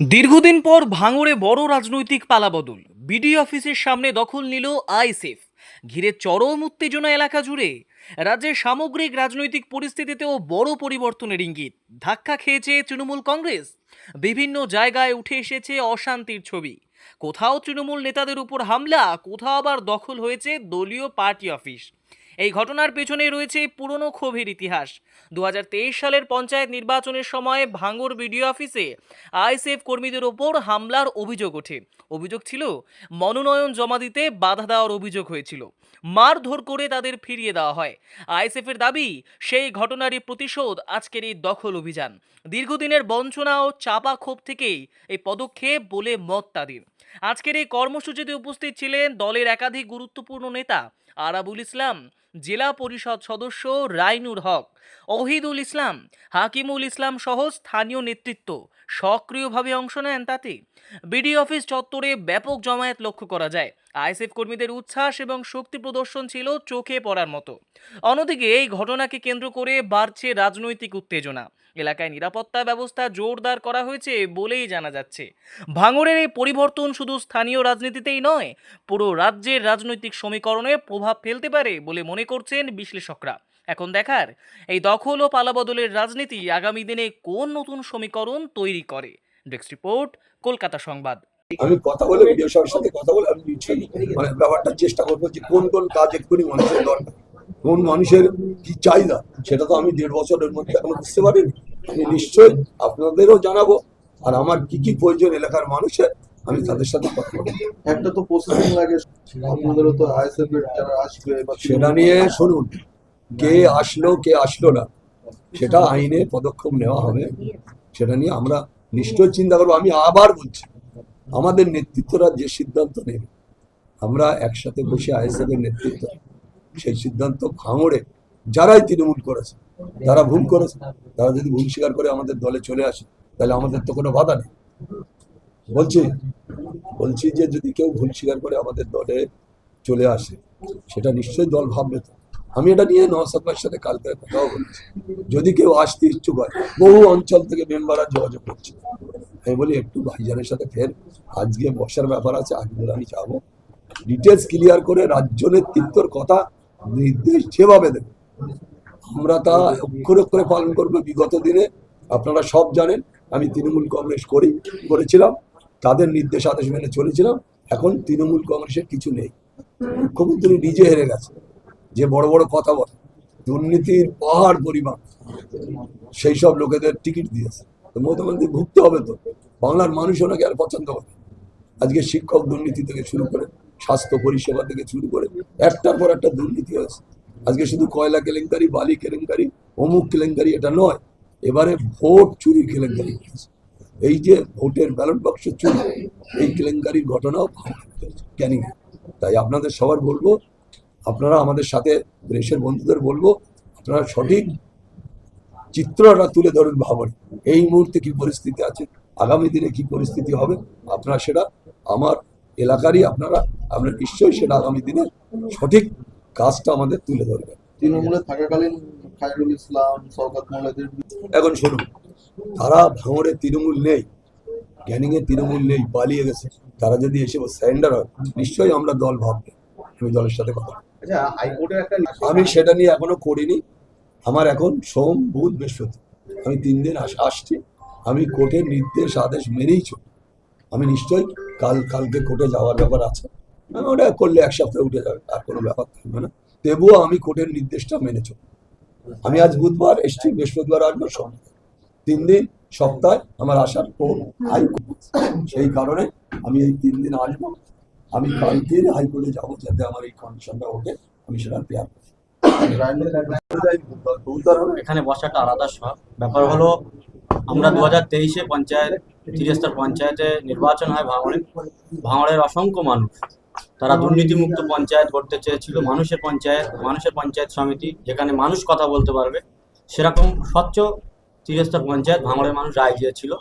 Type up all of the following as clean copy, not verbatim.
দীর্ঘদিন পর ভাঙড়ে বড় রাজনৈতিক পালাবদল। বিডি অফিসের সামনে দখল নিল আইএসএফ। ঘিরে চরম উত্তেজনা এলাকা জুড়ে। রাজ্যের সামগ্রিক রাজনৈতিক পরিস্থিতিতেও বড় পরিবর্তনের ইঙ্গিত। ধাক্কা খেয়েছে তৃণমূল কংগ্রেস। বিভিন্ন জায়গায় উঠে এসেছে অশান্তির ছবি। কোথাও তৃণমূল নেতাদের উপর হামলা, কোথাও আবার দখল হয়েছে দলীয় পার্টি অফিস। এই ঘটনার পেছনে রয়েছে পুরনো ক্ষোভের ইতিহাস। 2023 সালের পঞ্চায়েত নির্বাচনের সময় ভাঙড় বিডিও অফিসে আইএসএফ কর্মীদের ওপর হামলার অভিযোগ ওঠে। অভিযোগ ছিল মনোনয়ন জমা দিতে বাধা দেওয়ার অভিযোগ হয়েছিল। মারধর করে তাদের ফিরিয়ে দেওয়া হয়। আইএসএফের দাবি, সেই ঘটনারই প্রতিশোধ আজকের এই দখল অভিযান। দীর্ঘদিনের বঞ্চনা ও চাপা ক্ষোভ থেকেই এই পদক্ষেপ বলে মত তাদের। আজকের এই কর্মসূচিতে উপস্থিত ছিলেন দলের একাধিক গুরুত্বপূর্ণ নেতা। আরাবুল ইসলাম, জেলা পরিষদ সদস্য রাইনুর হক, ওহিদুল ইসলাম, হাকিমুল ইসলাম সহ স্থানীয় নেতৃত্ব সক্রিয়ভাবে অংশ নেন তাতে। বিডি অফিস চত্বরে ব্যাপক জমায়েত লক্ষ্য করা যায়। আইএসএফ কর্মীদের উচ্ছ্বাস এবং শক্তি প্রদর্শন ছিল চোখে পড়ার মতো। অন্যদিকে এই ঘটনাকে কেন্দ্র করে বাড়ছে রাজনৈতিক উত্তেজনা। এলাকায় নিরাপত্তা ব্যবস্থা জোরদার করা হয়েছে বলেই জানা যাচ্ছে। ভাঙড়ের এই পরিবর্তন শুধু স্থানীয় রাজনীতিতেই নয়, পুরো রাজ্যের রাজনৈতিক সমীকরণে প্রভাব ফেলতে পারে বলে মনে করছেন বিশ্লেষকরা। এখন দেখার, এই দখল ও পালাবদলের রাজনীতি আগামী দিনে কোন নতুন সমীকরণ তৈরি করে। ডেস্ক রিপোর্ট, কলকাতা সংবাদ। আমি কথা বলে ভিডিও সাহেবের সাথে কথা বলে আমি নিশ্চয়ই ব্যাপারটা চেষ্টা করবো যে কোন কোন কাজ এক্ষুনি মানুষের দরকার, কোন মানুষের কি চাহিদা, সেটা তো আমি 1.5 বছরের মধ্যে এখনো বুঝতে পারিনি। আমি নিশ্চয়ই আপনাদেরও জানাবো, আর আমার কি কি প্রয়োজন এলাকার মানুষের আমি তাদের সাথে কথা বলবো। একটা তো প্রসেসিং লাগে, আপনাদেরও তো আইএসএফ এর যারা আসবে সেটা নিয়ে শুনুন, কে আসলো কে আসলো না সেটা আইনে পদক্ষেপ নেওয়া হবে। সেটা নিয়ে আমরা নিশ্চয়ই চিন্তা করবো। আমি আবার বলছি, আমাদের নেতৃত্বরা যে সিদ্ধান্ত নেবে, আমরা একসাথে বসে আইএসএফ এর নেতৃত্ব সেই সিদ্ধান্ত ভাঙড়ে যারাই তৃণমূল করেছে তারা ভুল করেছে, তারা যদি ভুল স্বীকার করে আমাদের দলে চলে আসে তাহলে আমাদের তো কোনো বাধা নেই। বলছি যে যদি কেউ ভুল স্বীকার করে আমাদের দলে চলে আসে সেটা নিশ্চয়ই দল ভাববে। তো আমি এটা নিয়ে নওশাদ ভাইয়ের সাথে কালকে কথাও বলেছি, যদি কেউ আসতে ইচ্ছুক হয়, বহু অঞ্চল থেকে মেম্বাররা যোগাযোগ করছে। আমি বলি একটু ভাইজানের সাথে ফের আজকে বসার ব্যাপার আছে, আজকে আমি যাবো, ডিটেলস ক্লিয়ার করে রাজ্য নেতৃত্বর কথা নির্দেশ যেভাবে দেবে আমরা তা অক্ষরে অক্ষরে পালন করবো। বিগত দিনে আপনারা সব জানেন আমি তৃণমূল কংগ্রেস করেছিলাম, তাদের নির্দেশ আদেশ মেনে চলেছিলাম। এখন তৃণমূল কংগ্রেসের কিছু নেই। মুখ্যমন্ত্রী নিজে হেরে গেছে, যে বড় বড় কথা বলে দুর্নীতির পাহাড় পরিমাণ সেই সব লোকেদের টিকিট দিয়েছে। তো মুখ্যমন্ত্রী ভুগতে হবে। তো বাংলার মানুষ ওনাকে আর পছন্দ করে। আজকে শিক্ষক দুর্নীতি থেকে শুরু করে স্বাস্থ্য পরিষেবা থেকে শুরু করে একটার পর একটা দুর্নীতি হয়েছে। আজকে শুধু কয়লা কেলেঙ্কারি, বালি কেলেঙ্কারি, অমুক কেলেঙ্কারি এটা নয়, এবারে ভোট চুরির কেলেঙ্কারি হয়েছে। এই যে ভোটের ব্যালট বাক্স চুরি, এই কেলেঙ্কারির ঘটনাও ক্যানিং। তাই আপনাদের সবার বলবো, আপনারা আমাদের সাথে দেশের বন্ধুদের বলবো, আপনারা সঠিক চিত্রটা তুলে ধরুন ভাবনা। এই মুহূর্তে কি পরিস্থিতি আছে, আগামী দিনে কি পরিস্থিতি হবে, আপনারা সেটা আমার এলাকারই আপনারা নিশ্চয়ই সেটা আগামী দিনে সঠিক কাজটা আমাদের তুলে ধরবেন। তৃণমূলে থাকাকালীন খায়রুল ইসলাম, শওকত মোল্লাদের এখন শুনুন, তারা ভাঙড়ে তৃণমূল নেই, ক্যানিংয়ে তৃণমূল নেই, পালিয়ে গেছে। তারা যদি এসে সারেন্ডার হয় নিশ্চয়ই আমরা দল ভাববে। আমি দলের সাথে কথা আমি সেটা নিয়ে এখনো করিনি। আমার এখন সোম, বুধ, বৃহস্পতি আমি 3 দিন আসছি। আমি কোর্টের নির্দেশ আদেশ মেনেই চলি। আমি নিশ্চয়ই কালকে কোর্টে যাওয়ার ব্যাপার আছে। আমি ওটা করলে 1 সপ্তাহে উঠে যাবে, আর কোনো ব্যাপার থাকবে না। তবুও আমি কোর্টের নির্দেশটা মেনে চলি। আমি আজ বুধবার এসছি, বৃহস্পতিবার আসবো, সোমবার 3 দিন সপ্তাহে আমার আসার সেই কারণে আমি এই 3 দিন আসবো। আমি কালকে হাইকোর্টে যাবো যাতে আমার এই কন্ডিশনটা ওঠে, আমি সেটা তৈরি করি। এখানে বসাটা আলাদা ব্যাপার হলো, আমরা 2023-এ পঞ্চায়েত 30 পঞ্চায়েতে নির্বাচন হয় ভাঙড়ের অসংখ্য মানুষ তারা দুর্নীতিমুক্ত পঞ্চায়েত করতে চেয়েছিল। মানুষের পঞ্চায়েত সমিতি, যেখানে মানুষ কথা বলতে পারবে, সেরকম স্বচ্ছ 30 পঞ্চায়েত ভাঙড়ের মানুষ রায় দিয়েছিল।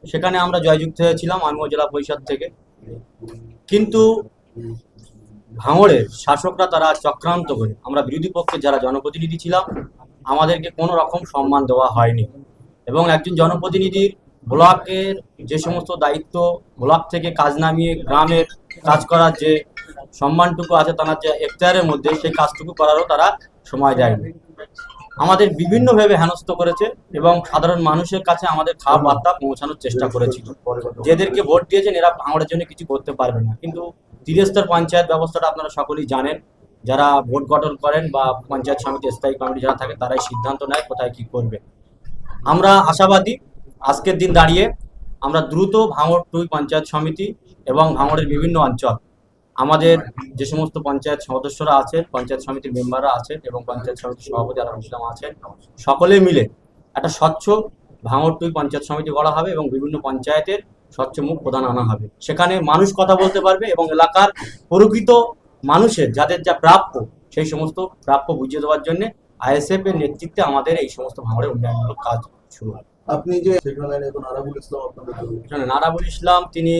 সেখানে আমরা জয়যুক্ত হয়েছিলাম, আমিও জেলা পরিষদ থেকে। কিন্তু ভাঙড়ের শাসকরা তারা চক্রান্ত করে, আমরা বিরোধী পক্ষে যারা জনপ্রতিনিধি ছিলাম, আমাদেরকে কোনো রকম সম্মান দেওয়া হয়নি। এবং একজন জনপ্রতিনিধির ব্লকের যে সমস্ত দায়িত্ব, ব্লক থেকে কাজ নামিয়ে গ্রামের কাজ করার যে সম্মানটুকু আছে তার যে এখতিয়ারের মধ্যে, সেই কাজটুকু করারও তারা সময় দেয়নি। আমাদের বিভিন্নভাবে হেনস্থ করেছে এবং সাধারণ মানুষের কাছে আমাদের খারাপ বার্তা পৌঁছানোর চেষ্টা করেছিল। যেদেরকে ভোট দিয়েছেন এরা ভাঙড়ের জন্য কিছু করতে পারবে না, কিন্তু ত্রিস্তর পঞ্চায়েত ব্যবস্থাটা আপনারা সকলেই জানেন। যারা ভোট গঠন করেন বা পঞ্চায়েত সমিতি স্থায়ী কমিটি যারা থাকে তারাই সিদ্ধান্ত নেয় কোথায় কি করবে। আমরা আশাবাদী আজকের দিন দাঁড়িয়ে আমরা দ্রুত ভাঙড় 2 পঞ্চায়েত সমিতি এবং ভাঙড়ের বিভিন্ন অঞ্চল আমাদের যে সমস্ত পঞ্চায়েত সদস্যরা আছেন, পঞ্চায়েত সমিতির মেম্বাররা আছেন এবং পঞ্চায়েত সমিতির সভাপতি আলম ইসলাম আছেন, সকলে মিলে একটা স্বচ্ছ ভাঙড় 2 পঞ্চায়েত সমিতি গড়া হবে এবং বিভিন্ন পঞ্চায়েতের স্বচ্ছ মুখ প্রধান আনা হবে। সেখানে মানুষ কথা বলতে পারবে এবং এলাকার প্রকৃত মানুষের যাদের যা প্রাপ্য সেই সমস্ত প্রাপ্য বুঝিয়ে দেওয়ার জন্য আইএসএফ এর নেতৃত্বে আমাদের এই সমস্ত ভাঙড়ের উন্নয়নমূলক কাজ শুরু হয়। আপনি যে সেখানে লাইনে এখন আরাবুল ইসলাম আপনাদের দলের। এখানে নারাবুল ইসলাম তিনি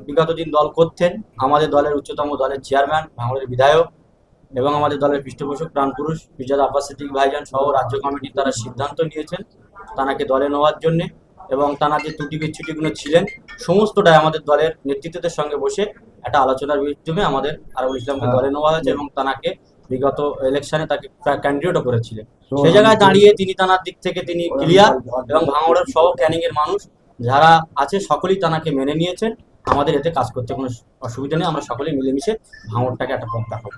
বিগত দিন দল করতেন, আমাদের দলের উচ্চতম দলের চেয়ারম্যান, ভাঙড়ের বিধায়ক এবং আমাদের দলের পৃষ্ঠপোষক প্রাণপুরুষ মির্জা আব্বাস সিদ্দিক ভাইজান সহ রাজ্য কমিটি তারা সিদ্ধান্ত নিয়েছেন তানাকে দলে নেওয়ার জন্য এবং তারা যে ত্রুটি বিচ্ছুটিগুলো ছিলেন সমস্তটাই আমাদের দলের নেতৃত্বের সঙ্গে বসে একটা আলোচনার মাধ্যমে আমাদের আরাবুল ইসলামকে দলে নেওয়া হয়েছে এবং তানাকে বিগত ইলেকশনে তাকে ক্যান্ডিডেটও করেছিলেন। সেই জায়গায় দাঁড়িয়ে তিনি তানার দিক থেকে তিনি ক্লিয়ার এবং ভাঙড়ের সহ ক্যানিং এর মানুষ যারা আছে সকলেই তানাকে মেনে নিয়েছেন। আমাদের এতে কাজ করতে কোনো অসুবিধা নেই, আমরা সকলেই মিলেমিশে ভাঙড়টাকে একটা পথ দেখাবো।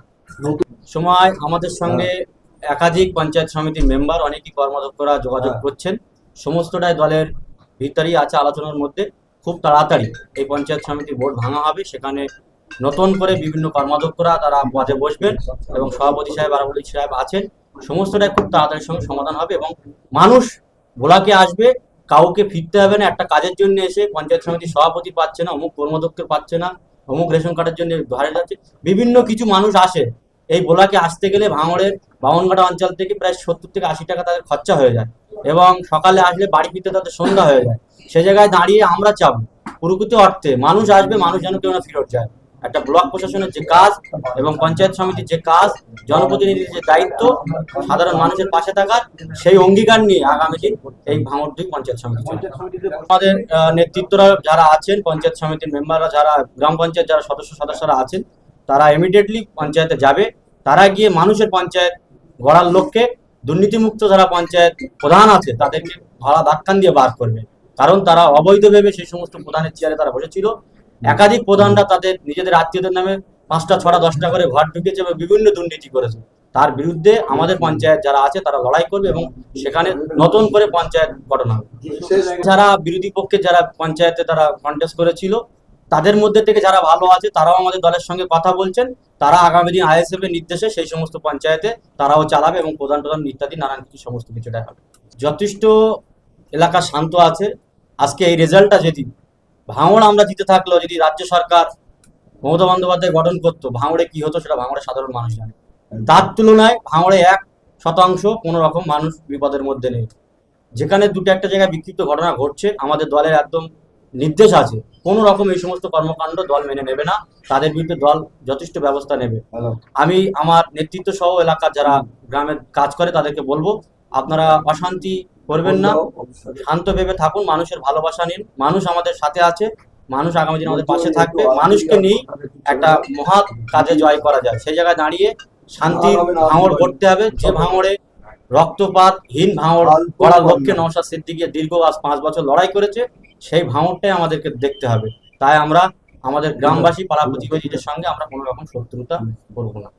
সময় আমাদের সঙ্গে একাধিক পঞ্চায়েত সমিতির মেম্বার অনেকই কর্মাধ্যক্ষরা যোগাযোগ করছেন, সমস্তটাই দলের ভিতরেই আছে আলোচনার মধ্যে। খুব তাড়াতাড়ি এই পঞ্চায়েত সমিতির বোর্ড ভাঙা হবে, সেখানে নতুন করে বিভিন্ন কর্মাধ্যক্ষরা তারা পদে বসবেন এবং সভাপতি সাহেব আরাবুল সাহেব আছেন, সমস্তটাই খুব তাড়াতাড়ির সঙ্গে সমাধান হবে এবং মানুষ ভোলাকে আসবে, কাউকে ফিরতে হবে না। একটা কাজের জন্য এসে পঞ্চায়েত সমিতির সভাপতি পাচ্ছে না, অমুক কর্মদক্ষ পাচ্ছে না, অমুক রেশন কার্ডের জন্য ধারে যাচ্ছে, বিভিন্ন কিছু মানুষ আসে। এই ভোলাকে আসতে গেলে ভাঙড়ের বামনঘাটা অঞ্চল থেকে প্রায় 70 থেকে 80 টাকা তাদের খরচা হয়ে যায় এবং সকালে আসলে বাড়ি ফিরতে তাদের সন্ধ্যা হয়ে যায়। সে জায়গায় দাঁড়িয়ে আমরা চাবো প্রকৃত অর্থে মানুষ আসবে, মানুষ যেন কেউ না ফেরত যায়। একটা ব্লক প্রশাসনের যে কাজ এবং পঞ্চায়েত সমিতির যে কাজ, জনপ্রতিনিধির যে দায়িত্ব সাধারণ মানুষের পাশে থাকার, সেই অঙ্গীকার নিয়ে আগামী দিন এই ভাঙড় 2 পঞ্চায়েত সমিতি চলবে। আমাদের নেতৃত্বরা যারা আছেন, পঞ্চায়েত সমিতির মেম্বাররা যারা, গ্রাম পঞ্চায়েত যারা সদস্যরা আছেন, তারা ইমিডিয়েটলি পঞ্চায়েতে যাবে। তারা গিয়ে মানুষের পঞ্চায়েত গড়ার লক্ষ্যে দুর্নীতিমুক্ত যারা পঞ্চায়েত প্রধান আছে তাদেরকে ভাড়া ধাক্কান দিয়ে বার করবে, কারণ তারা অবৈধভাবে সেই সমস্ত প্রধানের চেয়ারে তারা বসেছিল। একাধিক প্রধানরা তাদের নিজেদের আত্মীয়দের নামে 5টা 6টা 10টা করে ঘর ঢুকেছে এবং বিভিন্ন দুর্নীতি করেছে। তার বিরুদ্ধে আমাদের পঞ্চায়েত যারা আছে তারা লড়াই করবে এবং সেখানে নতুন করে পঞ্চায়েত গঠন হবে। যারা বিরোধী পক্ষে যারা পঞ্চায়েতে তারা কন্টেস্ট করেছিল তাদের মধ্যে থেকে যারা ভালো আছে তারাও আমাদের দলের সঙ্গে কথা বলছেন। তারা আগামী দিন আইএসএফ এর নির্দেশে সেই সমস্ত পঞ্চায়েতে তারাও চালাবে এবং প্রধান ইত্যাদি নানান কিছু সমস্ত কিছুটা হবে। যথেষ্ট এলাকা শান্ত আছে। আজকে এই রেজাল্টটা যদি ভাঙড় আমরা জিতে থাকলেও যদি রাজ্য সরকার মমতা বন্দ্যোপাধ্যায় গঠন করতো, ভাঙড়ে কি হতো সেটা ভাঙড়ের সাধারণ মানুষ জানে। তার তুলনায় ভাঙড়ে 1% কোনো রকম মানুষ বিপদের মধ্যে নেই। যেখানে দুটো একটা জায়গায় বিক্ষিপ্ত ঘটনা ঘটছে, আমাদের দলের একদম নির্দেশ আছে কোনো রকম এই সমস্ত কর্মকাণ্ড দল মেনে নেবে না, তাদের বিরুদ্ধে দল যথেষ্ট ব্যবস্থা নেবে। আমি আমার নেতৃত্ব সহ এলাকার যারা গ্রামের কাজ করে তাদেরকে বলবো, আপনারা অশান্তি করবেন না, শান্ত ভেবে থাকুন, মানুষের ভালোবাসা নিন। মানুষ আমাদের সাথে আছে, মানুষ আগামী দিন আমাদের পাশে থাকবে। মানুষকে নিয়ে একটা মহৎ কাজে জয় করা যায়। সেই জায়গায় দাঁড়িয়ে শান্তির ভাঙড় করতে হবে। যে ভাঙড়ে রক্তপাতহীন ভাঙড় করার লক্ষ্যে নওশাদ সিদ্দিকী দীর্ঘ 5 বছর লড়াই করেছে, সেই ভাঙড়টাই আমাদেরকে দেখতে হবে। তাই আমরা আমাদের গ্রামবাসী পাড়া প্রতিবেশীদের সঙ্গে আমরা কোনো রকম শত্রুতা করবো না।